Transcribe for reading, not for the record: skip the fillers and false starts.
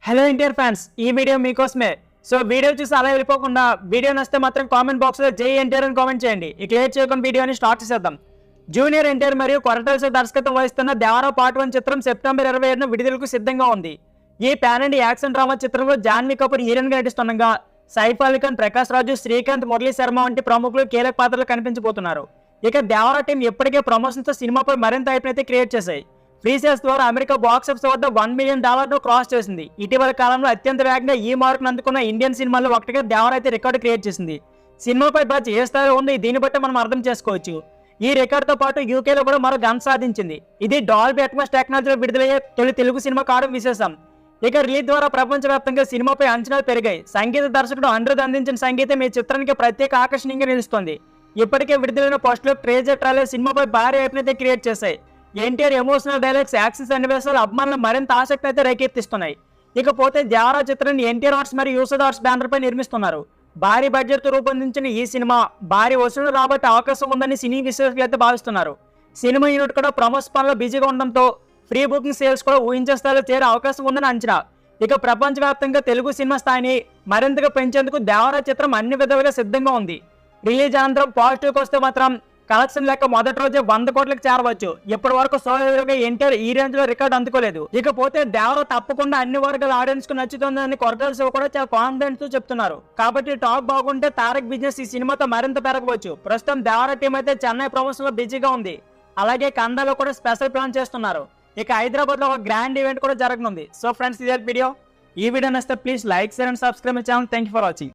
Hello NTR fans, ఈ video మీకోసమే. So video చూసి అలా వెళ్ళిపోకుండా వీడియో నచ్చితే మాత్రం కామెంట్ బాక్స్లో జై ఎన్టీఆర్ అని కామెంట్ చేయండి. ఇక లేట్ చేయకుండా వీడియోని స్టార్ట్ చేసేద్దాం. జూనియర్ ఎన్టీఆర్ మరియు కొరటాల దర్శకత్వం వహిస్తున్న దేవరా పార్ట్ 1 చిత్రం సెప్టెంబర్ 27న విడుదలకు సిద్ధంగా ఉంది. ఈ పాన్ ఇండియా యాక్షన్ డ్రామా చిత్రంలో జాన్వీ కపూర్ హీరోయిన్గా నటిస్తుండగా సైఫ్ అలీ ఖాన్, ప్రకాష్ రాజు, శ్రీకాంత్, మురళీ శర్మ వంటి ప్రముఖులు కీలక పాత్రలు కనిపించబోతున్నారు. ఇక దేవరా టీం ఇప్పటికే ప్రమోషన్తో సినిమాపై మరింత హైప్ అయితే క్రియేట్ చేశాయి. ఫ్రీ సేల్స్ ద్వారా అమెరికా బాక్స్ ఆఫీస్ వద్ద $1 మిలియన్ క్రాస్ చేసింది. ఇటీవల కాలంలో అత్యంత వేగంగా ఈ మార్కును అందుకున్న ఇండియన్ సినిమాల్లో ఒకటిగా దేవరా అయితే రికార్డు క్రియేట్ చేసింది. సినిమాపై బడ్జ్ ఏ స్థాయిలో ఉంది దీన్ని బట్టి మనం అర్థం చేసుకోవచ్చు. ఈ రికార్డుతో పాటు యూకేలో కూడా మరో గన్ సాధించింది. ఇది డాల్బీ అట్మాస్ టెక్నాలజీలో విడుదలయ్యే తొలి తెలుగు సినిమా కావడం విశేషం. ఇక రిలీజ్ ద్వారా ప్రపంచవ్యాప్తంగా సినిమాపై అంచనాలు పెరిగాయి. సంగీత దర్శకుడు అనిరుద్ అందించిన సంగీతం ఈ చిత్రానికి ప్రత్యేక ఆకర్షణీయంగా నిలుస్తోంది. ఇప్పటికే విడుదలైన పోస్ట్ లుక్, ట్రేజర్, ట్రైలర్ సినిమాపై భారీ హైప్ అయితే క్రియేట్ చేశాయి. ఎన్టీఆర్ ఎమోషనల్ డైలాగ్స్, యాక్షన్ సన్నివేశాలు అభిమానులు మరింత ఆసక్తి అయితే రేకెత్తిస్తున్నాయి. ఇకపోతే దేవరా చిత్రాన్ని ఎన్టీఆర్ ఆర్ట్స్ మరియు యూసెడ్ ఆర్ట్స్ బ్యానర్ పై నిర్మిస్తున్నారు. భారీ బడ్జెట్ తో రూపొందించిన ఈ సినిమా భారీ వసూలు రాబట్టే అవకాశం ఉందని సినీ విశ్లేషకులు అయితే భావిస్తున్నారు. సినిమా యూనిట్ కూడా ప్రమోషన్ పనులు బిజీగా ఉండడంతో ఫ్రీ బుకింగ్ సేల్స్ కూడా ఊహించే స్థాయిలో చేరే అవకాశం ఉందని అంచనా. ఇక ప్రపంచవ్యాప్తంగా తెలుగు సినిమా స్థాయిని మరింతగా పెంచేందుకు దేవరా చిత్రం అన్ని విధాలుగా సిద్ధంగా ఉంది. రిలీజ్ అనంతరం పాజిటివ్కి వస్తే మాత్రం కలెక్షన్ లెక్క మొదటి రోజే 100 కోట్లకు చేరవచ్చు. ఇప్పటి వరకు సోలోగా ఎన్టీఆర్ ఈ రేంజ్ లో రికార్డు అందుకోలేదు. ఇకపోతే దేవరా తప్పకుండా అన్ని వర్గాల ఆడియన్స్ కు నచ్చుతుందని కొరటాల శివ కూడా చాలా కాన్ఫిడెంట్ తో చెప్తున్నారు. కాబట్టి టాక్ బాగుంటే తారక్ బిజినెస్ ఈ సినిమాతో మరింత పెరగవచ్చు. ప్రస్తుతం దేవరా టీం అయితే చెన్నై ప్రమోషన్ లో బిజీగా ఉంది. అలాగే కందాలో కూడా స్పెషల్ ప్లాన్ చేస్తున్నారు. ఇక హైదరాబాద్ లో ఒక గ్రాండ్ ఈవెంట్ కూడా జరగనుంది. సో ఫ్రెండ్స్, ఇదే వీడియో. ఈ వీడియో నచ్చితే please like, share and subscribe my channel. Thank you for watching.